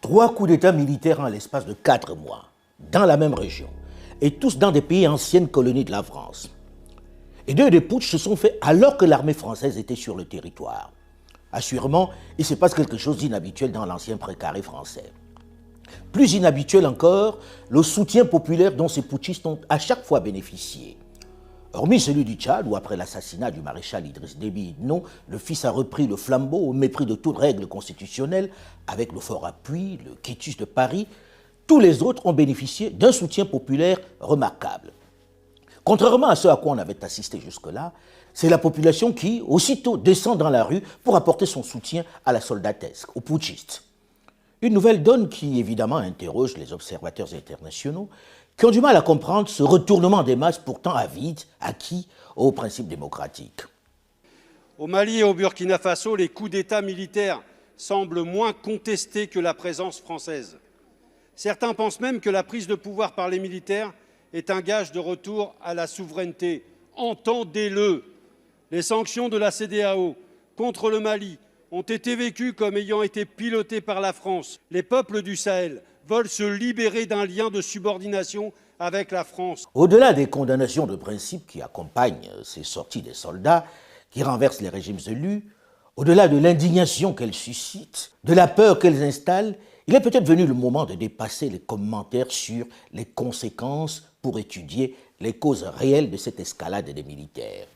3 coups d'État militaires en l'espace de 4 mois, dans la même région, et tous dans des pays anciennes colonies de la France. Et 2 des putschs se sont faits alors que l'armée française était sur le territoire. Assurément, il se passe quelque chose d'inhabituel dans l'ancien précaré français. Plus inhabituel encore, le soutien populaire dont ces putschistes ont à chaque fois bénéficié. Hormis celui du Tchad, où après l'assassinat du maréchal Idriss Déby Itno, le fils a repris le flambeau au mépris de toute règle constitutionnelle, avec le fort appui, le quitus de Paris, tous les autres ont bénéficié d'un soutien populaire remarquable. Contrairement à ce à quoi on avait assisté jusque-là, c'est la population qui, aussitôt, descend dans la rue pour apporter son soutien à la soldatesque, aux putschistes. Une nouvelle donne qui, évidemment, interroge les observateurs internationaux qui ont du mal à comprendre ce retournement des masses pourtant avides, acquis aux principes démocratiques. Au Mali et au Burkina Faso, les coups d'État militaires semblent moins contestés que la présence française. Certains pensent même que la prise de pouvoir par les militaires est un gage de retour à la souveraineté. Entendez-le. Les sanctions de la CEDEAO contre le Mali ont été vécues comme ayant été pilotées par la France. Les peuples du Sahel veulent se libérer d'un lien de subordination avec la France. Au-delà des condamnations de principe qui accompagnent ces sorties des soldats, qui renversent les régimes élus, au-delà de l'indignation qu'elles suscitent, de la peur qu'elles installent, il est peut-être venu le moment de dépasser les commentaires sur les conséquences pour étudier les causes réelles de cette escalade des militaires.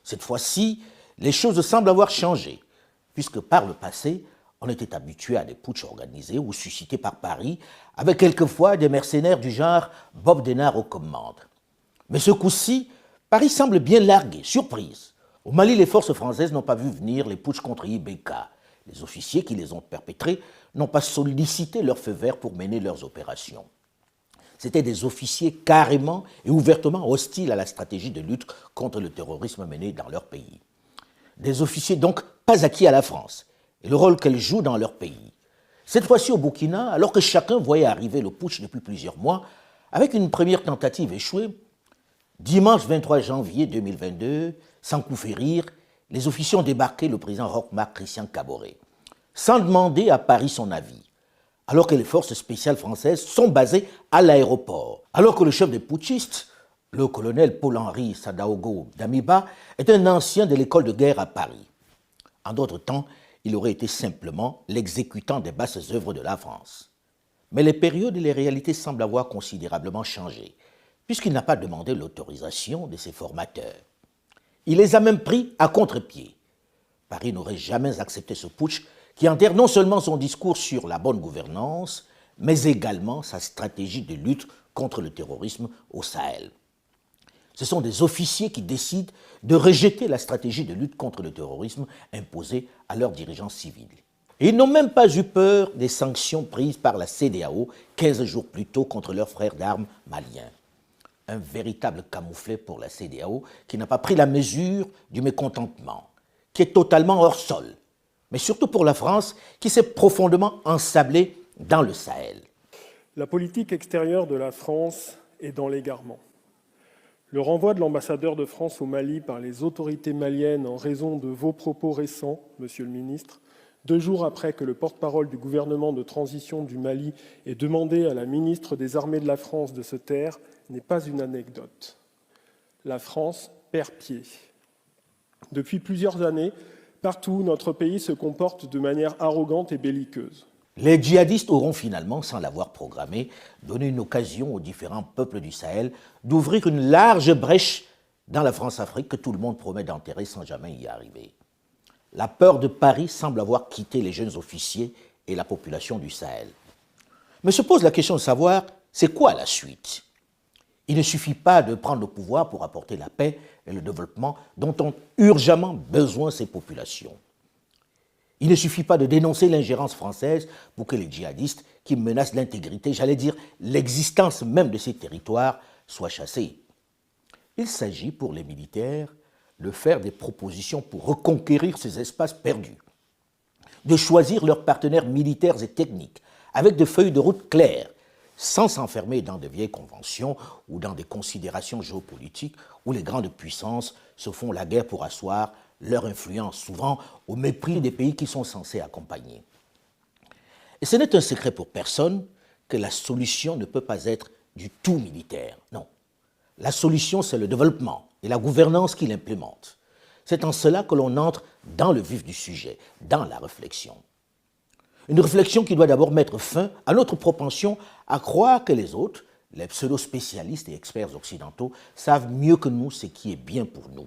Cette fois-ci, les choses semblent avoir changé, puisque par le passé, on était habitué à des putschs organisés ou suscités par Paris, avec quelquefois des mercenaires du genre Bob Denard aux commandes. Mais ce coup-ci, Paris semble bien largué, surprise. Au Mali, les forces françaises n'ont pas vu venir les putschs contre Ibeka. Les officiers qui les ont perpétrés n'ont pas sollicité leur feu vert pour mener leurs opérations. C'étaient des officiers carrément et ouvertement hostiles à la stratégie de lutte contre le terrorisme menée dans leur pays. Des officiers donc pas acquis à la France et le rôle qu'elle joue dans leur pays. Cette fois-ci au Burkina, alors que chacun voyait arriver le putsch depuis plusieurs mois, avec une première tentative échouée, dimanche 23 janvier 2022, sans coup férir, les officiers ont débarqué le président Roch-Marc Christian Kaboré, sans demander à Paris son avis, alors que les forces spéciales françaises sont basées à l'aéroport, alors que le chef des putschistes, le colonel Paul-Henri Sadaogo Damiba, est un ancien de l'école de guerre à Paris. En d'autres temps, il aurait été simplement l'exécutant des basses œuvres de la France. Mais les périodes et les réalités semblent avoir considérablement changé, puisqu'il n'a pas demandé l'autorisation de ses formateurs. Il les a même pris à contre-pied. Paris n'aurait jamais accepté ce putsch qui enterre non seulement son discours sur la bonne gouvernance, mais également sa stratégie de lutte contre le terrorisme au Sahel. Ce sont des officiers qui décident de rejeter la stratégie de lutte contre le terrorisme imposée à leurs dirigeants civils. Et ils n'ont même pas eu peur des sanctions prises par la CEDEAO 15 jours plus tôt contre leurs frères d'armes maliens. Un véritable camouflet pour la CEDEAO qui n'a pas pris la mesure du mécontentement, qui est totalement hors sol, mais surtout pour la France qui s'est profondément ensablée dans le Sahel. La politique extérieure de la France est dans l'égarement. Le renvoi de l'ambassadeur de France au Mali par les autorités maliennes en raison de vos propos récents, Monsieur le ministre, 2 jours après que le porte-parole du gouvernement de transition du Mali ait demandé à la ministre des Armées de la France de se taire, n'est pas une anecdote. La France perd pied. Depuis plusieurs années, partout, notre pays se comporte de manière arrogante et belliqueuse. Les djihadistes auront finalement, sans l'avoir programmé, donné une occasion aux différents peuples du Sahel d'ouvrir une large brèche dans la France-Afrique que tout le monde promet d'enterrer sans jamais y arriver. La peur de Paris semble avoir quitté les jeunes officiers et la population du Sahel. Mais se pose la question de savoir, c'est quoi la suite? Il ne suffit pas de prendre le pouvoir pour apporter la paix et le développement dont ont urgemment besoin ces populations. Il ne suffit pas de dénoncer l'ingérence française pour que les djihadistes qui menacent l'intégrité, j'allais dire l'existence même de ces territoires, soient chassés. Il s'agit pour les militaires de faire des propositions pour reconquérir ces espaces perdus, de choisir leurs partenaires militaires et techniques avec des feuilles de route claires, sans s'enfermer dans de vieilles conventions ou dans des considérations géopolitiques où les grandes puissances se font la guerre pour asseoir leur influence, souvent au mépris des pays qui sont censés accompagner. Et ce n'est un secret pour personne que la solution ne peut pas être du tout militaire. Non. La solution, c'est le développement et la gouvernance qui l'implémente. C'est en cela que l'on entre dans le vif du sujet, dans la réflexion. Une réflexion qui doit d'abord mettre fin à notre propension à croire que les autres, les pseudo-spécialistes et experts occidentaux, savent mieux que nous ce qui est bien pour nous.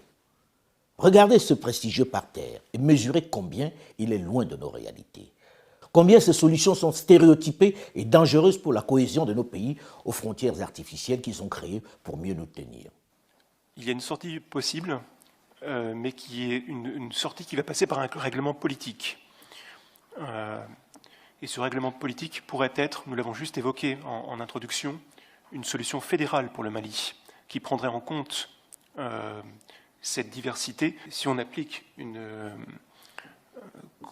Regardez ce prestigieux parterre et mesurez combien il est loin de nos réalités. Combien ces solutions sont stéréotypées et dangereuses pour la cohésion de nos pays aux frontières artificielles qui sont créées pour mieux nous tenir. Il y a une sortie possible, mais qui est une sortie qui va passer par un règlement politique. Et ce règlement politique pourrait être, nous l'avons juste évoqué en introduction, une solution fédérale pour le Mali, qui prendrait en compte cette diversité. Si on applique,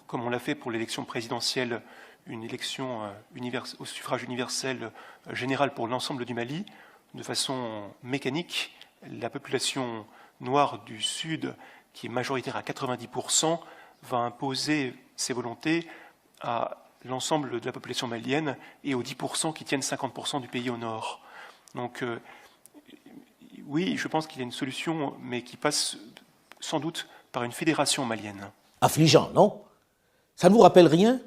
comme on l'a fait pour l'élection présidentielle, une élection au suffrage universel général pour l'ensemble du Mali, de façon mécanique, la population noire du Sud, qui est majoritaire à 90%, va imposer ses volontés à l'ensemble de la population malienne et aux 10% qui tiennent 50% du pays au nord. Donc, oui, je pense qu'il y a une solution, mais qui passe sans doute par une fédération malienne. Affligeant, non? Ça ne vous rappelle rien?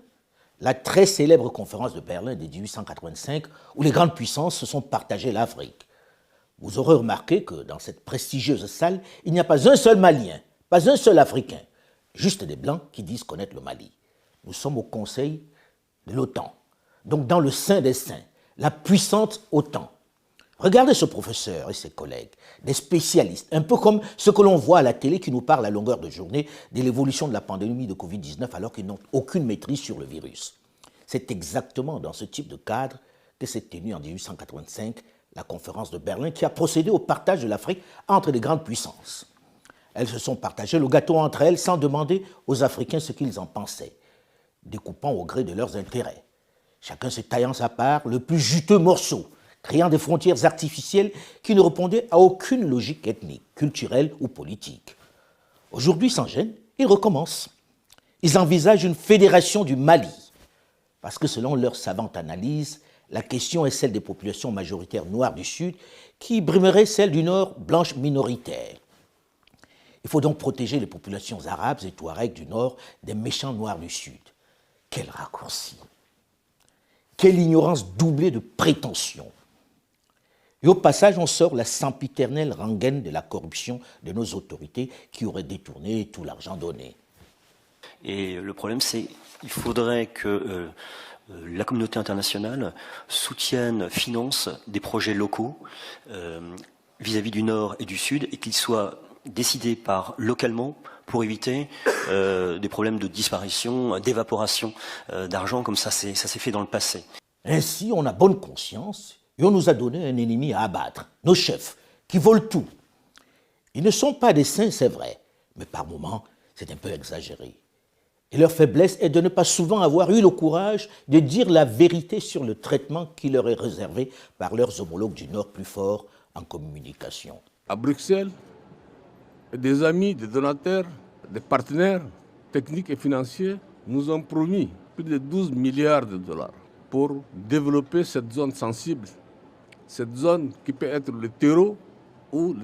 La très célèbre conférence de Berlin de 1885, où les grandes puissances se sont partagées l'Afrique. Vous aurez remarqué que dans cette prestigieuse salle, il n'y a pas un seul Malien, pas un seul Africain, juste des Blancs qui disent connaître le Mali. Nous sommes au Conseil de l'OTAN, donc dans le sein des saints, la puissante OTAN. Regardez ce professeur et ses collègues, des spécialistes, un peu comme ce que l'on voit à la télé qui nous parle à longueur de journée de l'évolution de la pandémie de Covid-19 alors qu'ils n'ont aucune maîtrise sur le virus. C'est exactement dans ce type de cadre que s'est tenue en 1885 la conférence de Berlin qui a procédé au partage de l'Afrique entre les grandes puissances. Elles se sont partagées le gâteau entre elles sans demander aux Africains ce qu'ils en pensaient, découpant au gré de leurs intérêts, chacun se taillant sa part le plus juteux morceau, créant des frontières artificielles qui ne répondaient à aucune logique ethnique, culturelle ou politique. Aujourd'hui, sans gêne, ils recommencent. Ils envisagent une fédération du Mali, parce que selon leur savante analyse, la question est celle des populations majoritaires noires du Sud qui brimeraient celles du Nord blanches minoritaires. Il faut donc protéger les populations arabes et touaregs du Nord des méchants noirs du Sud. Quel raccourci! Quelle ignorance doublée de prétention! Et au passage, on sort la sempiternelle rengaine de la corruption de nos autorités qui auraient détourné tout l'argent donné. Et le problème, c'est qu'il faudrait que la communauté internationale soutienne, finance des projets locaux vis-à-vis du Nord et du Sud et qu'ils soient décidés localement pour éviter des problèmes de disparition, d'évaporation d'argent, comme ça s'est fait dans le passé. Ainsi, on a bonne conscience et on nous a donné un ennemi à abattre, nos chefs, qui volent tout. Ils ne sont pas des saints, c'est vrai, mais par moments, c'est un peu exagéré. Et leur faiblesse est de ne pas souvent avoir eu le courage de dire la vérité sur le traitement qui leur est réservé par leurs homologues du Nord plus forts en communication. À Bruxelles, des amis, des donateurs, des partenaires techniques et financiers nous ont promis plus de 12 milliards de dollars pour développer cette zone sensible, cette zone qui peut être le terreau où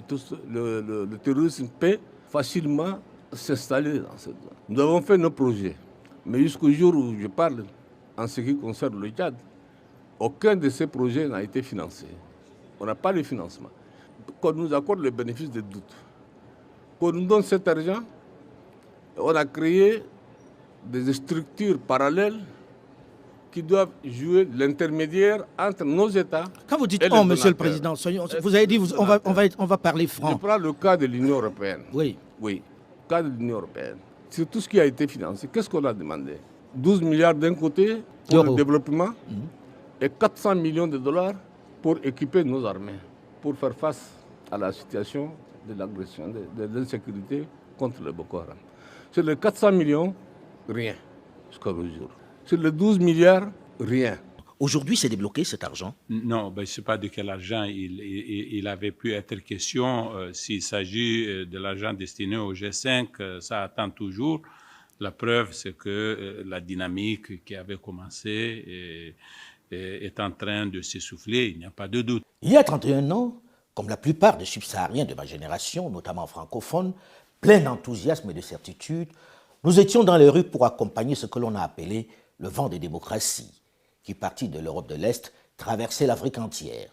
le terrorisme peut facilement s'installer dans cette zone. Nous avons fait nos projets, mais jusqu'au jour où je parle, en ce qui concerne le Tchad, aucun de ces projets n'a été financé. On n'a pas le financement. Qu'on nous accorde le bénéfice des doutes, qu'on nous donne cet argent, on a créé des structures parallèles qui doivent jouer l'intermédiaire entre nos États. Quand vous dites « on », Monsieur le Président, vous avez dit on va parler franc. Je prends le cas de l'Union européenne. Oui. Oui, le cas de l'Union européenne. C'est tout ce qui a été financé. Qu'est-ce qu'on a demandé? 12 milliards d'un côté pour le développement et 400 millions de dollars pour équiper nos armées, pour faire face à la situation de l'agression, de l'insécurité contre le Boko Haram. Sur les 400 millions, rien jusqu'à aujourd'hui. Sur les 12 milliards, rien. Aujourd'hui, c'est débloqué cet argent? Non, je ne sais pas de quel argent il avait pu être question. S'il s'agit de l'argent destiné au G5, ça attend toujours. La preuve, c'est que la dynamique qui avait commencé est en train de s'essouffler, il n'y a pas de doute. Il y a 31 ans, comme la plupart des subsahariens de ma génération, notamment francophones, pleins d'enthousiasme et de certitude, nous étions dans les rues pour accompagner ce que l'on a appelé le vent des démocraties, qui, parti de l'Europe de l'Est, traversait l'Afrique entière.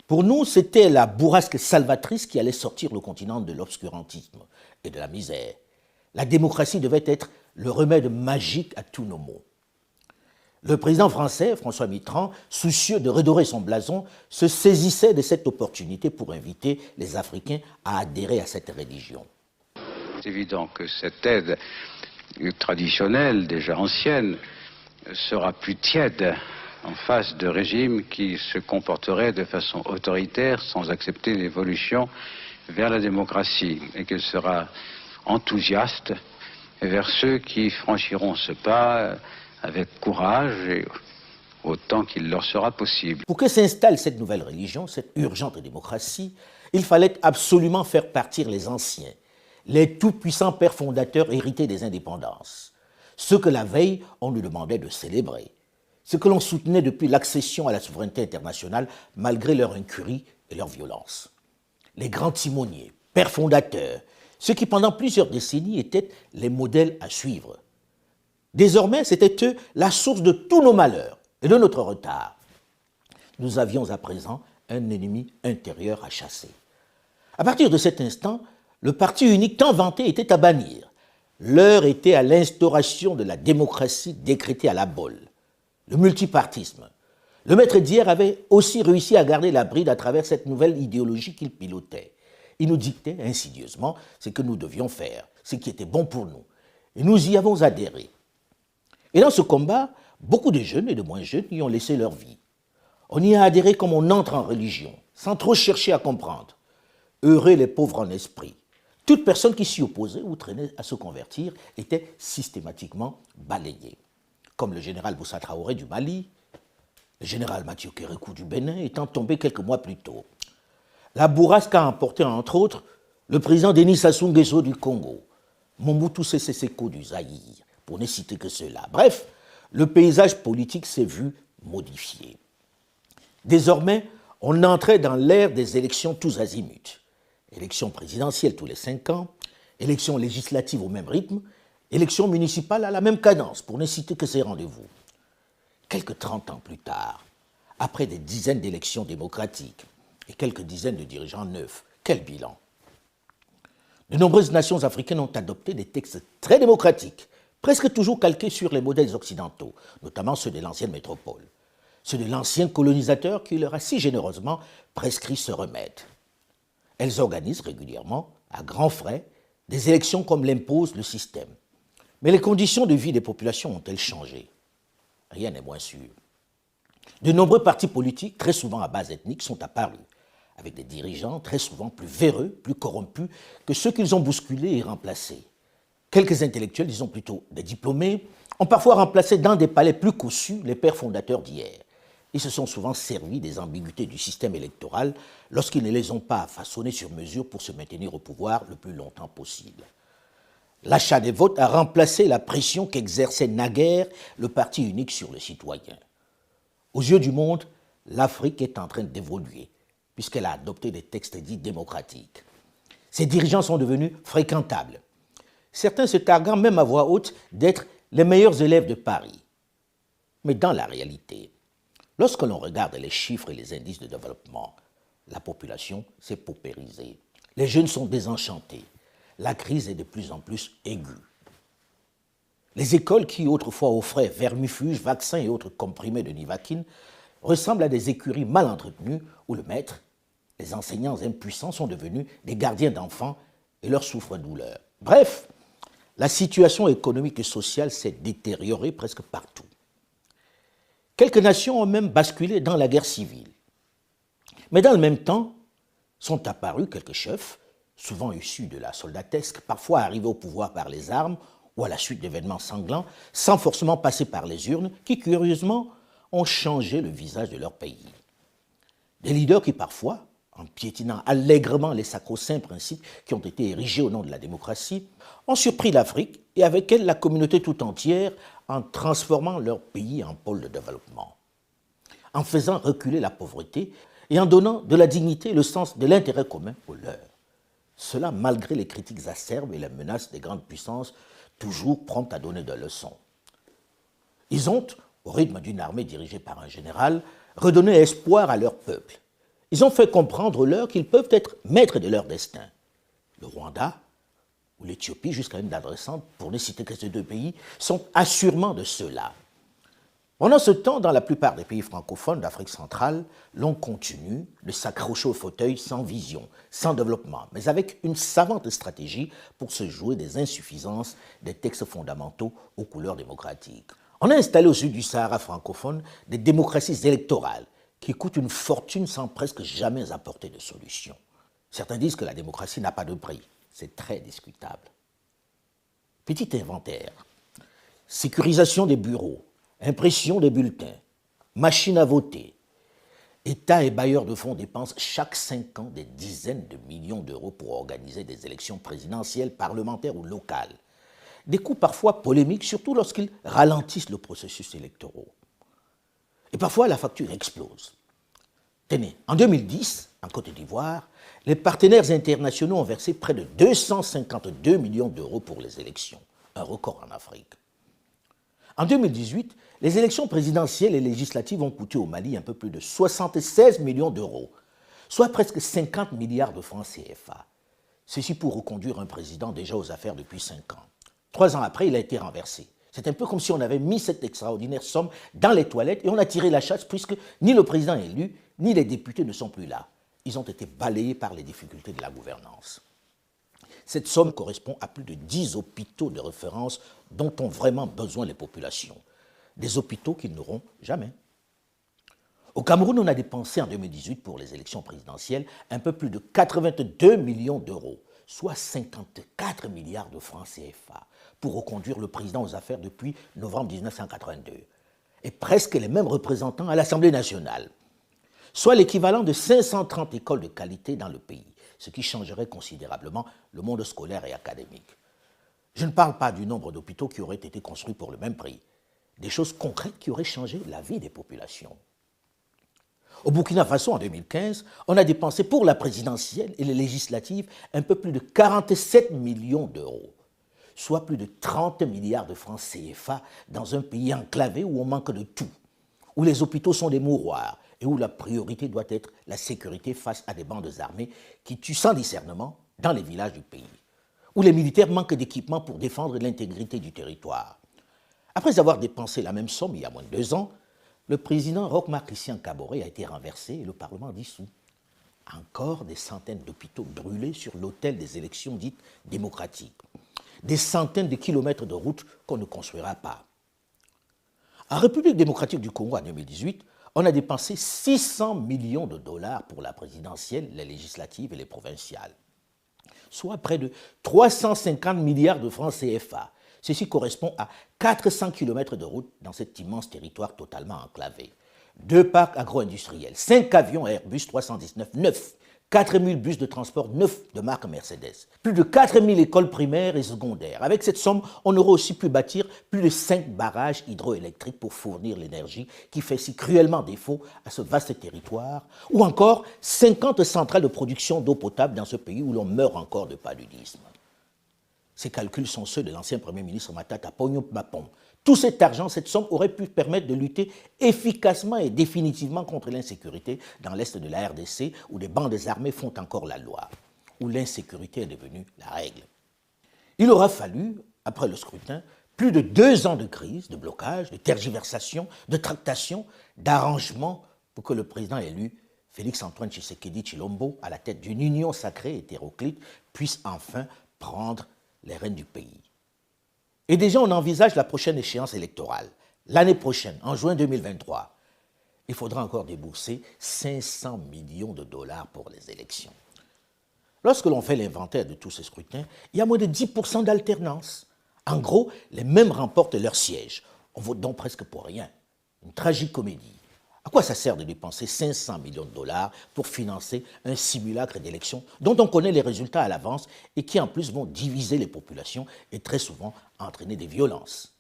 Pour nous, c'était la bourrasque salvatrice qui allait sortir le continent de l'obscurantisme et de la misère. La démocratie devait être le remède magique à tous nos maux. Le président français, François Mitterrand, soucieux de redorer son blason, se saisissait de cette opportunité pour inviter les Africains à adhérer à cette religion. C'est évident que cette aide traditionnelle, déjà ancienne, sera plus tiède en face de régimes qui se comporteraient de façon autoritaire sans accepter l'évolution vers la démocratie, et qu'elle sera enthousiaste vers ceux qui franchiront ce pas avec courage et autant qu'il leur sera possible. Pour que s'installe cette nouvelle religion, cette urgente démocratie, il fallait absolument faire partir les anciens, les tout-puissants pères fondateurs hérités des indépendances, ceux que la veille on nous demandait de célébrer, ceux que l'on soutenait depuis l'accession à la souveraineté internationale malgré leur incurie et leur violence. Les grands timoniers, pères fondateurs, ceux qui pendant plusieurs décennies étaient les modèles à suivre. Désormais, c'était eux la source de tous nos malheurs et de notre retard. Nous avions à présent un ennemi intérieur à chasser. À partir de cet instant, le parti unique tant vanté était à bannir. L'heure était à l'instauration de la démocratie décrétée à la bolle, le multipartisme. Le maître d'hier avait aussi réussi à garder la bride à travers cette nouvelle idéologie qu'il pilotait. Il nous dictait insidieusement ce que nous devions faire, ce qui était bon pour nous. Et nous y avons adhéré. Et dans ce combat, beaucoup de jeunes et de moins jeunes y ont laissé leur vie. On y a adhéré comme on entre en religion, sans trop chercher à comprendre. Heureux les pauvres en esprit. Toute personne qui s'y opposait ou traînait à se convertir était systématiquement balayée. Comme le général Boussa Traoré du Mali, le général Mathieu Kérékou du Bénin étant tombé quelques mois plus tôt. La bourrasque a emporté, entre autres, le président Denis Sassou Nguesso du Congo, Mobutu Sese Seko du Zaïre, pour ne citer que cela. Bref, le paysage politique s'est vu modifié. Désormais, on entrait dans l'ère des élections tous azimuts. Élections présidentielles tous les 5 ans, élections législatives au même rythme, élections municipales à la même cadence, pour ne citer que ces rendez-vous. Quelques 30 ans plus tard, après des dizaines d'élections démocratiques et quelques dizaines de dirigeants neufs, quel bilan? De nombreuses nations africaines ont adopté des textes très démocratiques, presque toujours calqués sur les modèles occidentaux, notamment ceux de l'ancienne métropole, ceux de l'ancien colonisateur qui leur a si généreusement prescrit ce remède. Elles organisent régulièrement, à grands frais, des élections comme l'impose le système. Mais les conditions de vie des populations ont-elles changé? Rien n'est moins sûr. De nombreux partis politiques, très souvent à base ethnique, sont apparus, avec des dirigeants très souvent plus véreux, plus corrompus que ceux qu'ils ont bousculés et remplacés. Quelques intellectuels, disons plutôt des diplômés, ont parfois remplacé dans des palais plus cossus les pères fondateurs d'hier. Ils se sont souvent servis des ambiguïtés du système électoral lorsqu'ils ne les ont pas façonnés sur mesure pour se maintenir au pouvoir le plus longtemps possible. L'achat des votes a remplacé la pression qu'exerçait naguère le parti unique sur le citoyen. Aux yeux du monde, l'Afrique est en train d'évoluer, puisqu'elle a adopté des textes dits démocratiques. Ses dirigeants sont devenus fréquentables. Certains se targuant même à voix haute d'être les meilleurs élèves de Paris. Mais dans la réalité, lorsque l'on regarde les chiffres et les indices de développement, la population s'est paupérisée. Les jeunes sont désenchantés. La crise est de plus en plus aiguë. Les écoles qui autrefois offraient vermifuges, vaccins et autres comprimés de Nivaquine ressemblent à des écuries mal entretenues où le maître, les enseignants impuissants sont devenus des gardiens d'enfants et leur souffre-douleur. Bref, la situation économique et sociale s'est détériorée presque partout. Quelques nations ont même basculé dans la guerre civile. Mais dans le même temps, sont apparus quelques chefs, souvent issus de la soldatesque, parfois arrivés au pouvoir par les armes ou à la suite d'événements sanglants, sans forcément passer par les urnes, qui curieusement ont changé le visage de leur pays. Des leaders qui parfois, en piétinant allègrement les sacro-saints principes qui ont été érigés au nom de la démocratie, ont surpris l'Afrique et avec elle la communauté tout entière en transformant leur pays en pôle de développement, en faisant reculer la pauvreté et en donnant de la dignité et le sens de l'intérêt commun aux leurs. Cela malgré les critiques acerbes et les menaces des grandes puissances toujours promptes à donner des leçons. Ils ont, au rythme d'une armée dirigée par un général, redonné espoir à leur peuple. Ils ont fait comprendre aux leurs qu'ils peuvent être maîtres de leur destin. Le Rwanda ou l'Éthiopie, jusqu'à une date récente, pour ne citer que ces deux pays, sont assurément de ceux-là. Pendant ce temps, dans la plupart des pays francophones d'Afrique centrale, l'on continue de s'accrocher au fauteuil sans vision, sans développement, mais avec une savante stratégie pour se jouer des insuffisances des textes fondamentaux aux couleurs démocratiques. On a installé au sud du Sahara francophone des démocraties électorales qui coûtent une fortune sans presque jamais apporter de solution. Certains disent que la démocratie n'a pas de prix. C'est très discutable. Petit inventaire. Sécurisation des bureaux, impression des bulletins, machines à voter. États et bailleurs de fonds dépensent chaque 5 ans des dizaines de millions d'euros pour organiser des élections présidentielles, parlementaires ou locales. Des coûts parfois polémiques, surtout lorsqu'ils ralentissent le processus électoral. Et parfois, la facture explose. Tenez, en 2010, en Côte d'Ivoire, les partenaires internationaux ont versé près de 252 millions d'euros pour les élections, un record en Afrique. En 2018, les élections présidentielles et législatives ont coûté au Mali un peu plus de 76 millions d'euros, soit presque 50 milliards de francs CFA. Ceci pour reconduire un président déjà aux affaires depuis 5 ans. 3 ans après, il a été renversé. C'est un peu comme si on avait mis cette extraordinaire somme dans les toilettes et on a tiré la chasse puisque ni le président élu, ni les députés ne sont plus là. Ils ont été balayés par les difficultés de la gouvernance. Cette somme correspond à plus de 10 hôpitaux de référence dont ont vraiment besoin les populations. Des hôpitaux qu'ils n'auront jamais. Au Cameroun, on a dépensé en 2018 pour les élections présidentielles un peu plus de 82 millions d'euros, soit 54 milliards de francs CFA, pour reconduire le président aux affaires depuis novembre 1982, et presque les mêmes représentants à l'Assemblée nationale, soit l'équivalent de 530 écoles de qualité dans le pays, ce qui changerait considérablement le monde scolaire et académique. Je ne parle pas du nombre d'hôpitaux qui auraient été construits pour le même prix, des choses concrètes qui auraient changé la vie des populations. Au Burkina Faso, en 2015, on a dépensé pour la présidentielle et les législatives un peu plus de 47 millions d'euros, soit plus de 30 milliards de francs CFA dans un pays enclavé où on manque de tout, où les hôpitaux sont des mouroirs et où la priorité doit être la sécurité face à des bandes armées qui tuent sans discernement dans les villages du pays, où les militaires manquent d'équipements pour défendre l'intégrité du territoire. Après avoir dépensé la même somme il y a moins de 2 ans, le président Roch-Marc Christian Kaboré a été renversé et le Parlement dissous. Encore des centaines d'hôpitaux brûlés sur l'autel des élections dites démocratiques. Des centaines de kilomètres de routes qu'on ne construira pas. En République démocratique du Congo en 2018, on a dépensé 600 millions de dollars pour la présidentielle, les législatives et les provinciales, soit près de 350 milliards de francs CFA. Ceci correspond à 400 km de route dans cet immense territoire totalement enclavé. 2 parcs agro-industriels, 5 avions Airbus 319 neufs, 4000 bus de transport neufs de marque Mercedes, plus de 4000 écoles primaires et secondaires. Avec cette somme, on aurait aussi pu bâtir plus de 5 barrages hydroélectriques pour fournir l'énergie qui fait si cruellement défaut à ce vaste territoire, ou encore 50 centrales de production d'eau potable dans ce pays où l'on meurt encore de paludisme. Ces calculs sont ceux de l'ancien Premier ministre Matata Ponyo Mapom. Tout cet argent, cette somme aurait pu permettre de lutter efficacement et définitivement contre l'insécurité dans l'est de la RDC où des bandes armées font encore la loi, où l'insécurité est devenue la règle. Il aura fallu, après le scrutin, plus de 2 ans de crise, de blocage, de tergiversation, de tractation, d'arrangement pour que le président élu, Félix-Antoine Tshisekedi Tshilombo, à la tête d'une union sacrée hétéroclite, puisse enfin prendre les rênes du pays. Et déjà, on envisage la prochaine échéance électorale. L'année prochaine, en juin 2023, il faudra encore débourser 500 millions de dollars pour les élections. Lorsque l'on fait l'inventaire de tous ces scrutins, il y a moins de 10% d'alternance. En gros, les mêmes remportent leur siège. On vote donc presque pour rien. Une tragique comédie. À quoi ça sert de dépenser 500 millions de dollars pour financer un simulacre d'élection dont on connaît les résultats à l'avance et qui en plus vont diviser les populations et très souvent entraîner des violences?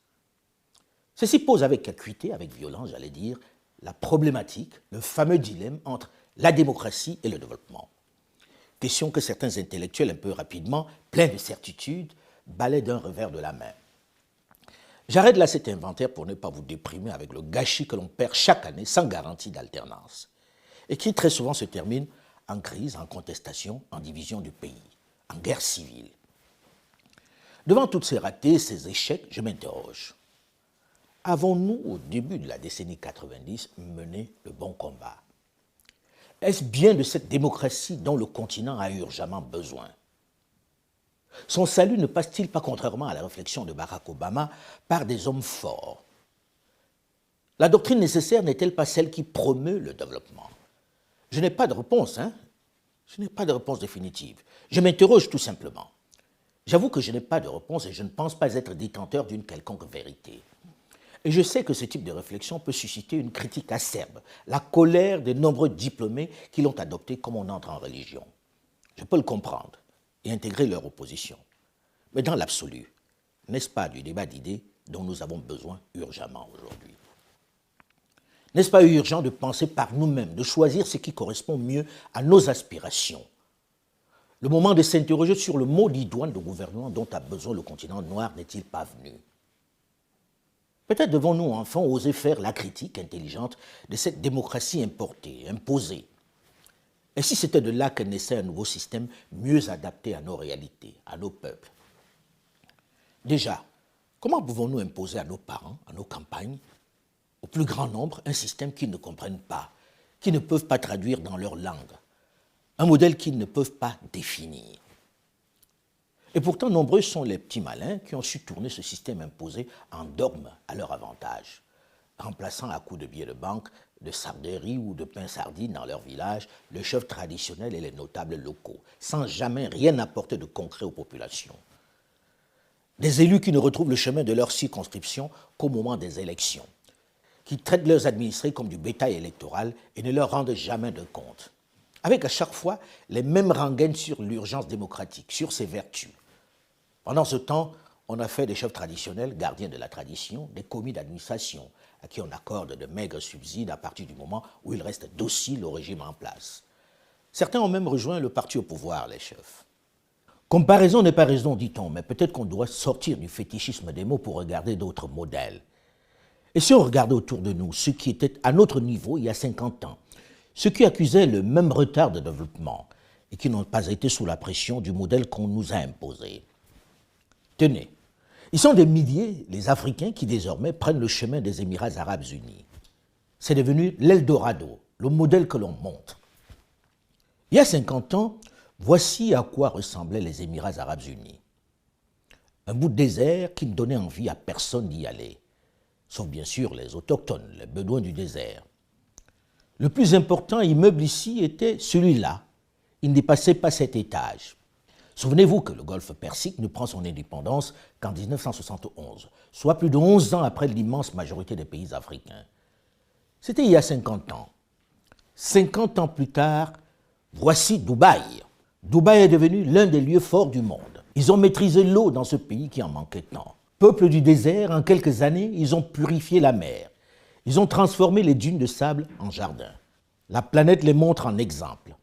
Ceci pose avec acuité, avec violence, j'allais dire, la problématique, le fameux dilemme entre la démocratie et le développement. Question que certains intellectuels un peu rapidement, pleins de certitudes, balaient d'un revers de la main. J'arrête là cet inventaire pour ne pas vous déprimer avec le gâchis que l'on perd chaque année sans garantie d'alternance et qui très souvent se termine en crise, en contestation, en division du pays, en guerre civile. Devant toutes ces ratés, ces échecs, je m'interroge. Avons-nous, au début de la décennie 90, mené le bon combat? Est-ce bien de cette démocratie dont le continent a urgemment besoin? Son salut ne passe-t-il pas, contrairement à la réflexion de Barack Obama, par des hommes forts? La doctrine nécessaire n'est-elle pas celle qui promeut le développement? Je n'ai pas de réponse, Je n'ai pas de réponse définitive. Je m'interroge tout simplement. J'avoue que je n'ai pas de réponse et je ne pense pas être détenteur d'une quelconque vérité. Et je sais que ce type de réflexion peut susciter une critique acerbe, la colère des nombreux diplômés qui l'ont adopté comme on entre en religion. Je peux le comprendre et intégrer leur opposition. Mais dans l'absolu, n'est-ce pas du débat d'idées dont nous avons besoin urgemment aujourd'hui? N'est-ce pas urgent de penser par nous-mêmes, de choisir ce qui correspond mieux à nos aspirations? Le moment de s'interroger sur le mot d'idoine de gouvernement dont a besoin le continent noir n'est-il pas venu? Peut-être devons-nous enfin oser faire la critique intelligente de cette démocratie importée, imposée. Et si c'était de là que naissait un nouveau système mieux adapté à nos réalités, à nos peuples? Déjà, comment pouvons-nous imposer à nos parents, à nos campagnes, au plus grand nombre, un système qu'ils ne comprennent pas, qu'ils ne peuvent pas traduire dans leur langue, un modèle qu'ils ne peuvent pas définir? Et pourtant, nombreux sont les petits malins qui ont su tourner ce système imposé en dogme à leur avantage, remplaçant à coups de billets de banque, de sarderie ou de pain sardine dans leur village le chef traditionnel et les notables locaux, sans jamais rien apporter de concret aux populations. Des élus qui ne retrouvent le chemin de leur circonscription qu'au moment des élections, qui traitent leurs administrés comme du bétail électoral et ne leur rendent jamais de compte, avec à chaque fois les mêmes rengaines sur l'urgence démocratique, sur ses vertus. Pendant ce temps, on a fait des chefs traditionnels, gardiens de la tradition, des commis d'administration, à qui on accorde de maigres subsides à partir du moment où ils restent dociles au régime en place. Certains ont même rejoint le parti au pouvoir, les chefs. Comparaison n'est pas raison, dit-on, mais peut-être qu'on doit sortir du fétichisme des mots pour regarder d'autres modèles. Et si on regardait autour de nous ceux qui étaient à notre niveau il y a 50 ans, ceux qui accusaient le même retard de développement et qui n'ont pas été sous la pression du modèle qu'on nous a imposé. Tenez, ils sont des milliers, les Africains, qui désormais prennent le chemin des Émirats arabes unis. C'est devenu l'Eldorado, le modèle que l'on montre. Il y a 50 ans, voici à quoi ressemblaient les Émirats arabes unis. Un bout de désert qui ne donnait envie à personne d'y aller, sauf bien sûr les autochtones, les bédouins du désert. Le plus important immeuble ici était celui-là. Il ne dépassait pas 7 étages. Souvenez-vous que le golfe Persique ne prend son indépendance qu'en 1971, soit plus de 11 ans après l'immense majorité des pays africains. C'était il y a 50 ans. 50 ans plus tard, voici Dubaï. Dubaï est devenu l'un des lieux forts du monde. Ils ont maîtrisé l'eau dans ce pays qui en manquait tant. Peuple du désert, en quelques années, ils ont purifié la mer. Ils ont transformé les dunes de sable en jardins. La planète les montre en exemple.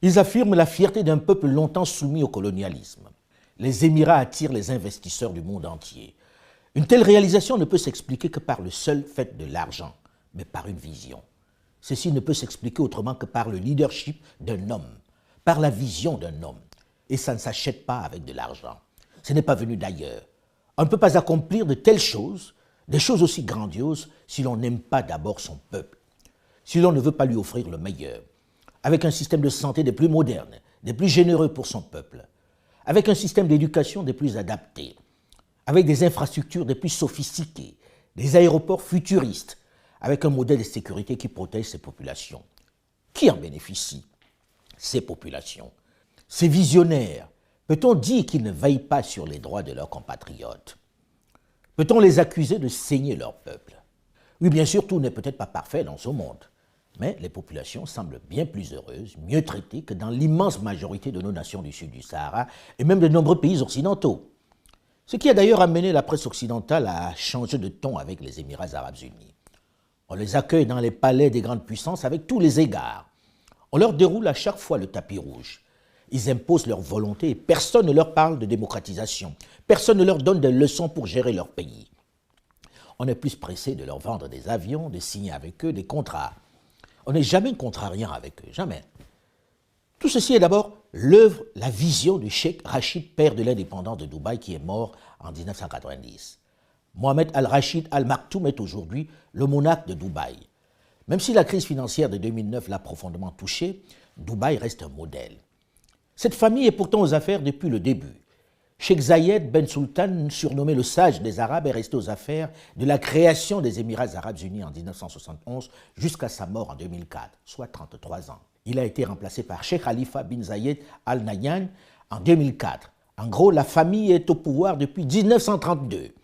Ils affirment la fierté d'un peuple longtemps soumis au colonialisme. Les Émirats attirent les investisseurs du monde entier. Une telle réalisation ne peut s'expliquer que par le seul fait de l'argent, mais par une vision. Ceci ne peut s'expliquer autrement que par le leadership d'un homme, par la vision d'un homme. Et ça ne s'achète pas avec de l'argent. Ce n'est pas venu d'ailleurs. On ne peut pas accomplir de telles choses, des choses aussi grandioses, si l'on n'aime pas d'abord son peuple, si l'on ne veut pas lui offrir le meilleur, avec un système de santé des plus modernes, des plus généreux pour son peuple, avec un système d'éducation des plus adaptés, avec des infrastructures des plus sophistiquées, des aéroports futuristes, avec un modèle de sécurité qui protège ses populations. Qui en bénéficie? Ces populations. Ces visionnaires, peut-on dire qu'ils ne veillent pas sur les droits de leurs compatriotes? Peut-on les accuser de saigner leur peuple? Oui, bien sûr, tout n'est peut-être pas parfait dans ce monde. Mais les populations semblent bien plus heureuses, mieux traitées que dans l'immense majorité de nos nations du sud du Sahara et même de nombreux pays occidentaux. Ce qui a d'ailleurs amené la presse occidentale à changer de ton avec les Émirats arabes unis. On les accueille dans les palais des grandes puissances avec tous les égards. On leur déroule à chaque fois le tapis rouge. Ils imposent leur volonté et personne ne leur parle de démocratisation. Personne ne leur donne des leçons pour gérer leur pays. On est plus pressé de leur vendre des avions, de signer avec eux des contrats. On n'est jamais contrariant avec eux, jamais. Tout ceci est d'abord l'œuvre, la vision du cheikh Rachid, père de l'indépendance de Dubaï, qui est mort en 1990. Mohamed Al-Rachid Al Maktoum est aujourd'hui le monarque de Dubaï. Même si la crise financière de 2009 l'a profondément touché, Dubaï reste un modèle. Cette famille est pourtant aux affaires depuis le début. Cheikh Zayed Ben Sultan, surnommé le sage des Arabes, est resté aux affaires de la création des Émirats arabes unis en 1971 jusqu'à sa mort en 2004, soit 33 ans. Il a été remplacé par Cheikh Khalifa bin Zayed Al Nahyan en 2004. En gros, la famille est au pouvoir depuis 1932.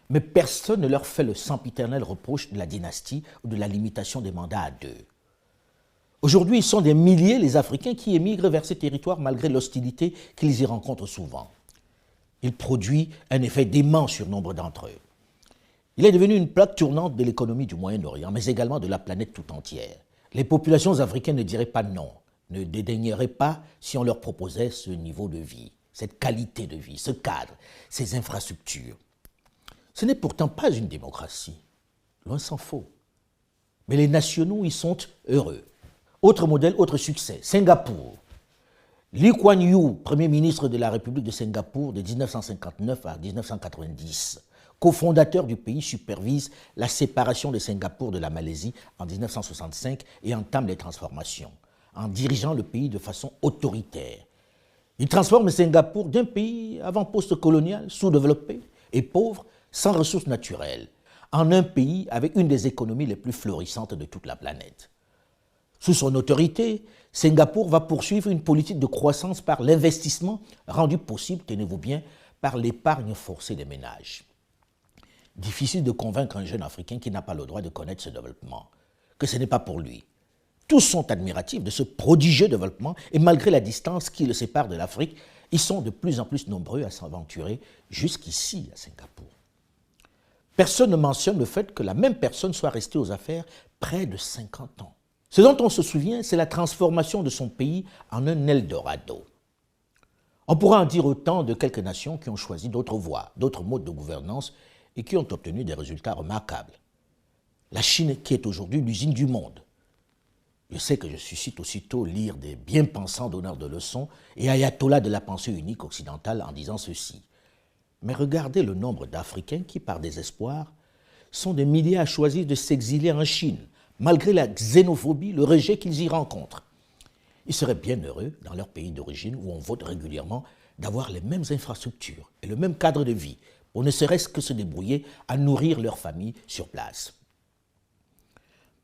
Mais personne ne leur fait le sempiternel reproche de la dynastie ou de la limitation des mandats à 2. Aujourd'hui, ils sont des milliers, les Africains, qui émigrent vers ces territoires malgré l'hostilité qu'ils y rencontrent souvent. Il produit un effet dément sur nombre d'entre eux. Il est devenu une plaque tournante de l'économie du Moyen-Orient, mais également de la planète tout entière. Les populations africaines ne diraient pas non, ne dédaigneraient pas si on leur proposait ce niveau de vie, cette qualité de vie, ce cadre, ces infrastructures. Ce n'est pourtant pas une démocratie, loin s'en faut. Mais les nationaux y sont heureux. Autre modèle, autre succès, Singapour. Lee Kuan Yew, Premier ministre de la République de Singapour de 1959 à 1990, cofondateur du pays, supervise la séparation de Singapour de la Malaisie en 1965 et entame les transformations, en dirigeant le pays de façon autoritaire. Il transforme Singapour d'un pays avant-post-colonial, sous-développé et pauvre, sans ressources naturelles, en un pays avec une des économies les plus florissantes de toute la planète. Sous son autorité, Singapour va poursuivre une politique de croissance par l'investissement rendu possible, tenez-vous bien, par l'épargne forcée des ménages. Difficile de convaincre un jeune Africain qui n'a pas le droit de connaître ce développement, que ce n'est pas pour lui. Tous sont admiratifs de ce prodigieux développement et malgré la distance qui le sépare de l'Afrique, ils sont de plus en plus nombreux à s'aventurer jusqu'ici à Singapour. Personne ne mentionne le fait que la même personne soit restée aux affaires près de 50 ans. Ce dont on se souvient, c'est la transformation de son pays en un Eldorado. On pourra en dire autant de quelques nations qui ont choisi d'autres voies, d'autres modes de gouvernance et qui ont obtenu des résultats remarquables. La Chine qui est aujourd'hui l'usine du monde. Je sais que je suscite aussitôt lire des bien-pensants donneurs de leçons et ayatollahs de la pensée unique occidentale en disant ceci. Mais regardez le nombre d'Africains qui, par désespoir, sont des milliers à choisir de s'exiler en Chine, malgré la xénophobie, le rejet qu'ils y rencontrent. Ils seraient bien heureux, dans leur pays d'origine, où on vote régulièrement, d'avoir les mêmes infrastructures et le même cadre de vie, pour ne serait-ce que se débrouiller à nourrir leur famille sur place.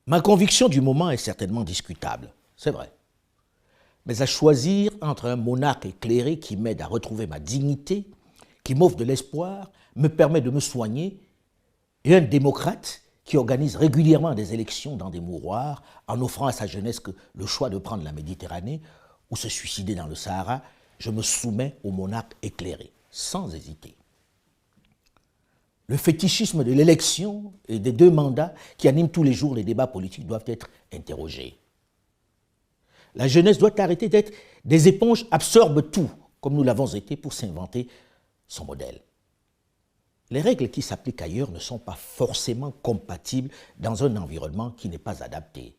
Ma conviction du moment est certainement discutable, c'est vrai. Mais à choisir entre un monarque éclairé qui m'aide à retrouver ma dignité, qui m'offre de l'espoir, me permet de me soigner, et un démocrate qui organise régulièrement des élections dans des mouroirs en offrant à sa jeunesse le choix de prendre la Méditerranée ou se suicider dans le Sahara, je me soumets au monarque éclairé, sans hésiter. Le fétichisme de l'élection et des 2 mandats qui animent tous les jours les débats politiques doivent être interrogés. La jeunesse doit arrêter d'être des éponges absorbent tout, comme nous l'avons été pour s'inventer son modèle. Les règles qui s'appliquent ailleurs ne sont pas forcément compatibles dans un environnement qui n'est pas adapté.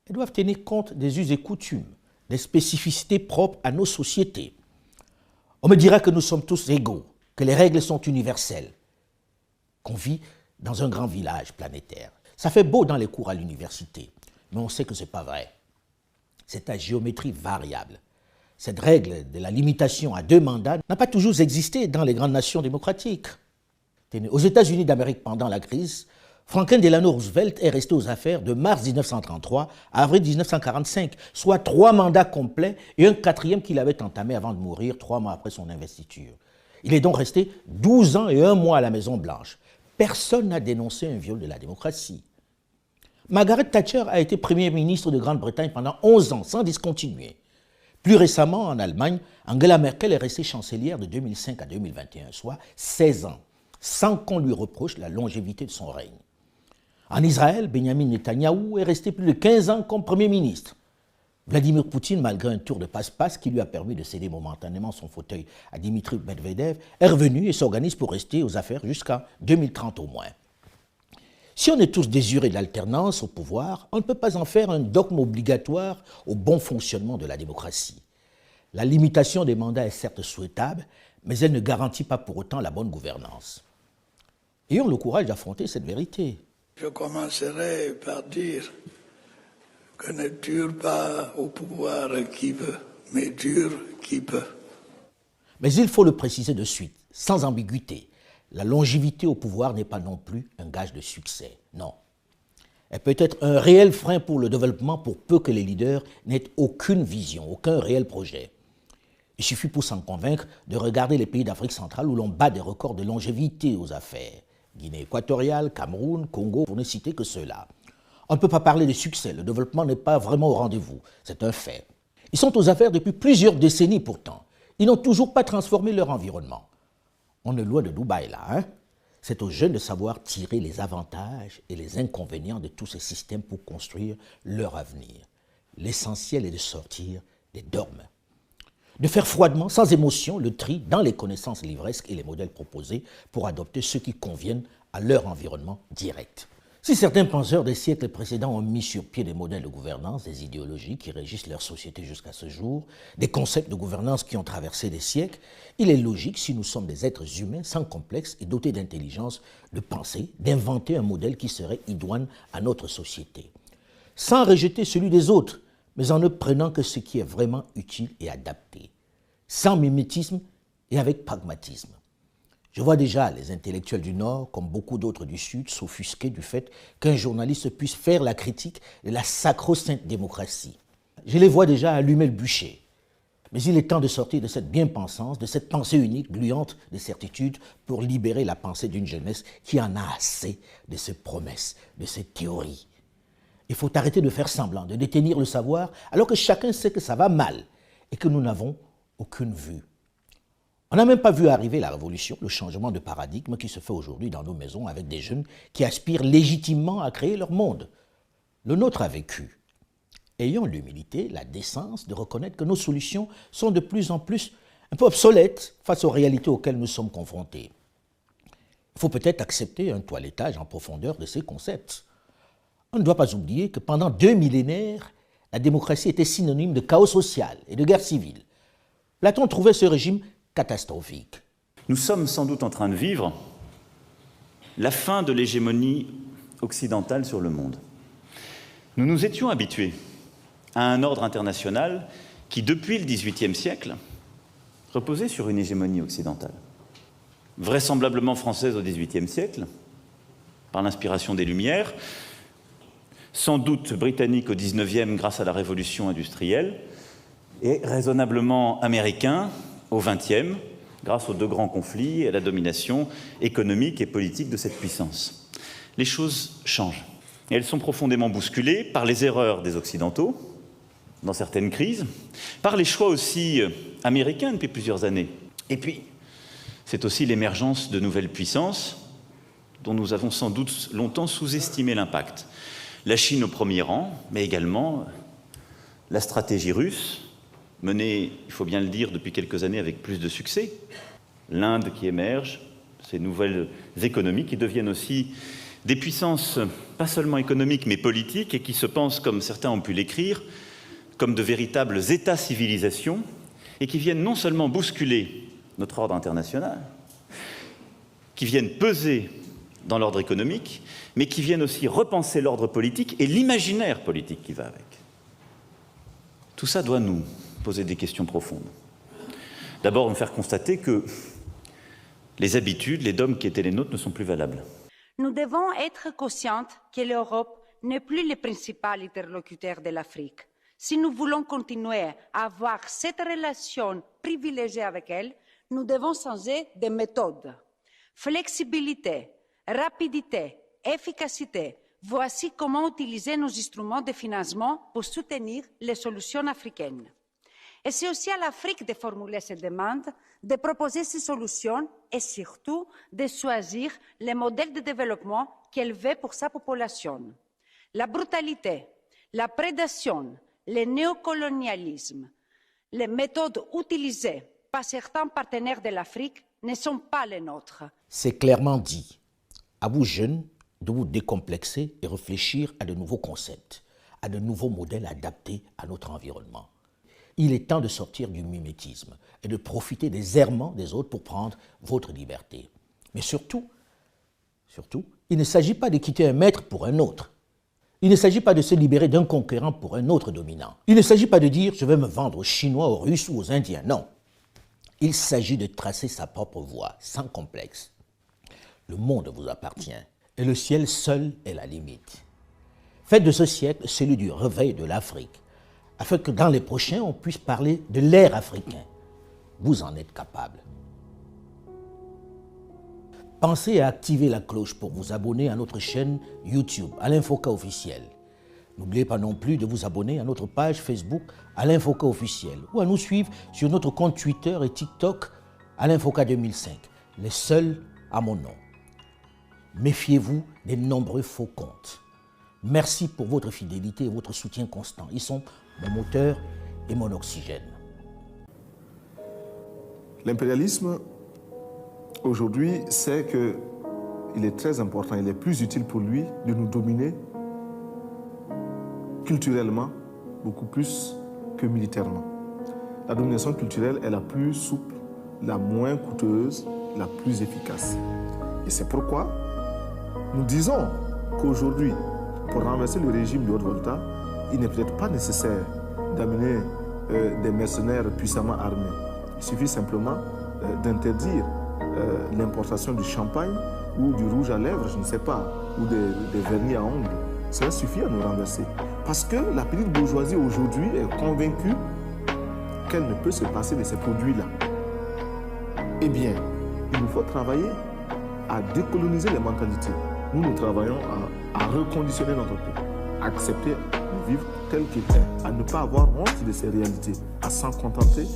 Elles doivent tenir compte des us et coutumes, des spécificités propres à nos sociétés. On me dira que nous sommes tous égaux, que les règles sont universelles, qu'on vit dans un grand village planétaire. Ça fait beau dans les cours à l'université, mais on sait que ce n'est pas vrai. C'est à géométrie variable. Cette règle de la limitation à 2 mandats n'a pas toujours existé dans les grandes nations démocratiques. Aux États-Unis d'Amérique pendant la crise, Franklin Delano Roosevelt est resté aux affaires de mars 1933 à avril 1945, soit 3 mandats complets et un 4e qu'il avait entamé avant de mourir 3 mois après son investiture. Il est donc resté 12 ans et 1 mois à la Maison-Blanche. Personne n'a dénoncé un viol de la démocratie. Margaret Thatcher a été Premier ministre de Grande-Bretagne pendant 11 ans, sans discontinuer. Plus récemment, en Allemagne, Angela Merkel est restée chancelière de 2005 à 2021, soit 16 ans, sans qu'on lui reproche la longévité de son règne. En Israël, Benjamin Netanyahou est resté plus de 15 ans comme Premier ministre. Vladimir Poutine, malgré un tour de passe-passe qui lui a permis de céder momentanément son fauteuil à Dmitry Medvedev, est revenu et s'organise pour rester aux affaires jusqu'en 2030 au moins. Si on est tous désirés de l'alternance au pouvoir, on ne peut pas en faire un dogme obligatoire au bon fonctionnement de la démocratie. La limitation des mandats est certes souhaitable, mais elle ne garantit pas pour autant la bonne gouvernance. Ayons le courage d'affronter cette vérité. Je commencerai par dire que ne dure pas au pouvoir qui veut, mais dure qui peut. Mais il faut le préciser de suite, sans ambiguïté. La longévité au pouvoir n'est pas non plus un gage de succès, non. Elle peut être un réel frein pour le développement pour peu que les leaders n'aient aucune vision, aucun réel projet. Il suffit pour s'en convaincre de regarder les pays d'Afrique centrale où l'on bat des records de longévité aux affaires. Guinée équatoriale, Cameroun, Congo, pour ne citer que ceux-là. On ne peut pas parler de succès, le développement n'est pas vraiment au rendez-vous, c'est un fait. Ils sont aux affaires depuis plusieurs décennies pourtant. Ils n'ont toujours pas transformé leur environnement. On est loin de Dubaï là, hein? C'est aux jeunes de savoir tirer les avantages et les inconvénients de tous ces systèmes pour construire leur avenir. L'essentiel est de sortir des dogmes. De faire froidement, sans émotion, le tri dans les connaissances livresques et les modèles proposés pour adopter ceux qui conviennent à leur environnement direct. Si certains penseurs des siècles précédents ont mis sur pied des modèles de gouvernance, des idéologies qui régissent leur société jusqu'à ce jour, des concepts de gouvernance qui ont traversé des siècles, il est logique, si nous sommes des êtres humains sans complexe et dotés d'intelligence, de penser, d'inventer un modèle qui serait idoine à notre société. Sans rejeter celui des autres, mais en ne prenant que ce qui est vraiment utile et adapté. Sans mimétisme et avec pragmatisme. Je vois déjà les intellectuels du Nord, comme beaucoup d'autres du Sud, s'offusquer du fait qu'un journaliste puisse faire la critique de la sacro-sainte démocratie. Je les vois déjà allumer le bûcher. Mais il est temps de sortir de cette bien-pensance, de cette pensée unique, gluante de certitude, pour libérer la pensée d'une jeunesse qui en a assez de ces promesses, de ces théories. Il faut arrêter de faire semblant, de détenir le savoir, alors que chacun sait que ça va mal et que nous n'avons aucune vue. On n'a même pas vu arriver la révolution, le changement de paradigme qui se fait aujourd'hui dans nos maisons avec des jeunes qui aspirent légitimement à créer leur monde. Le nôtre a vécu. Ayons l'humilité, la décence de reconnaître que nos solutions sont de plus en plus un peu obsolètes face aux réalités auxquelles nous sommes confrontés. Il faut peut-être accepter un toilettage en profondeur de ces concepts. On ne doit pas oublier que pendant 2 millénaires, la démocratie était synonyme de chaos social et de guerre civile. Platon trouvait ce régime catastrophique. Nous sommes sans doute en train de vivre la fin de l'hégémonie occidentale sur le monde. Nous nous étions habitués à un ordre international qui, depuis le XVIIIe siècle, reposait sur une hégémonie occidentale. Vraisemblablement française au XVIIIe siècle, par l'inspiration des Lumières, sans doute britannique au XIXe grâce à la révolution industrielle, et raisonnablement américain au XXe, grâce aux 2 grands conflits et à la domination économique et politique de cette puissance. Les choses changent. Et elles sont profondément bousculées par les erreurs des Occidentaux, dans certaines crises, par les choix aussi américains depuis plusieurs années. Et puis, c'est aussi l'émergence de nouvelles puissances dont nous avons sans doute longtemps sous-estimé l'impact. La Chine au premier rang, mais également la stratégie russe, menée, il faut bien le dire, depuis quelques années avec plus de succès. L'Inde qui émerge, ces nouvelles économies qui deviennent aussi des puissances, pas seulement économiques, mais politiques, et qui se pensent, comme certains ont pu l'écrire, comme de véritables États-civilisations, et qui viennent non seulement bousculer notre ordre international, qui viennent peser dans l'ordre économique, mais qui viennent aussi repenser l'ordre politique et l'imaginaire politique qui va avec. Tout ça doit nous poser des questions profondes. D'abord, me faire constater que les habitudes, les dogmes qui étaient les nôtres ne sont plus valables. Nous devons être conscientes que l'Europe n'est plus le principal interlocuteur de l'Afrique. Si nous voulons continuer à avoir cette relation privilégiée avec elle, nous devons changer de méthode. Flexibilité, rapidité, efficacité, voici comment utiliser nos instruments de financement pour soutenir les solutions africaines. Et c'est aussi à l'Afrique de formuler ces demandes, de proposer ces solutions et surtout de choisir les modèles de développement qu'elle veut pour sa population. La brutalité, la prédation, le néocolonialisme, les méthodes utilisées par certains partenaires de l'Afrique ne sont pas les nôtres. C'est clairement dit. À vous jeunes de vous décomplexer et réfléchir à de nouveaux concepts, à de nouveaux modèles adaptés à notre environnement. Il est temps de sortir du mimétisme et de profiter des errements des autres pour prendre votre liberté. Mais surtout, il ne s'agit pas de quitter un maître pour un autre. Il ne s'agit pas de se libérer d'un conquérant pour un autre dominant. Il ne s'agit pas de dire « je vais me vendre aux Chinois, aux Russes ou aux Indiens ». Non. Il s'agit de tracer sa propre voie, sans complexe. Le monde vous appartient et le ciel seul est la limite. Faites de ce siècle celui du réveil de l'Afrique, afin que dans les prochains, on puisse parler de l'ère africain. Vous en êtes capable. Pensez à activer la cloche pour vous abonner à notre chaîne YouTube, Alain Foka Officiel. N'oubliez pas non plus de vous abonner à notre page Facebook, Alain Foka Officiel, ou à nous suivre sur notre compte Twitter et TikTok, Alain Foka 2005, les seuls à mon nom. Méfiez-vous des nombreux faux comptes. Merci pour votre fidélité et votre soutien constant. Ils sont mon moteur et mon oxygène. L'impérialisme, aujourd'hui, sait qu'il est très important, il est plus utile pour lui de nous dominer culturellement, beaucoup plus que militairement. La domination culturelle est la plus souple, la moins coûteuse, la plus efficace. Et c'est pourquoi nous disons qu'aujourd'hui, pour renverser le régime de Haute-Volta, il n'est peut-être pas nécessaire d'amener des mercenaires puissamment armés. Il suffit simplement d'interdire l'importation du champagne ou du rouge à lèvres, je ne sais pas, ou des vernis à ongles. Cela suffit à nous renverser. Parce que la petite bourgeoisie aujourd'hui est convaincue qu'elle ne peut se passer de ces produits-là. Eh bien, il nous faut travailler à décoloniser les mentalités. Nous travaillons à reconditionner notre peuple, à accepter de vivre tel qu'il est, à ne pas avoir honte de ces réalités, à s'en contenter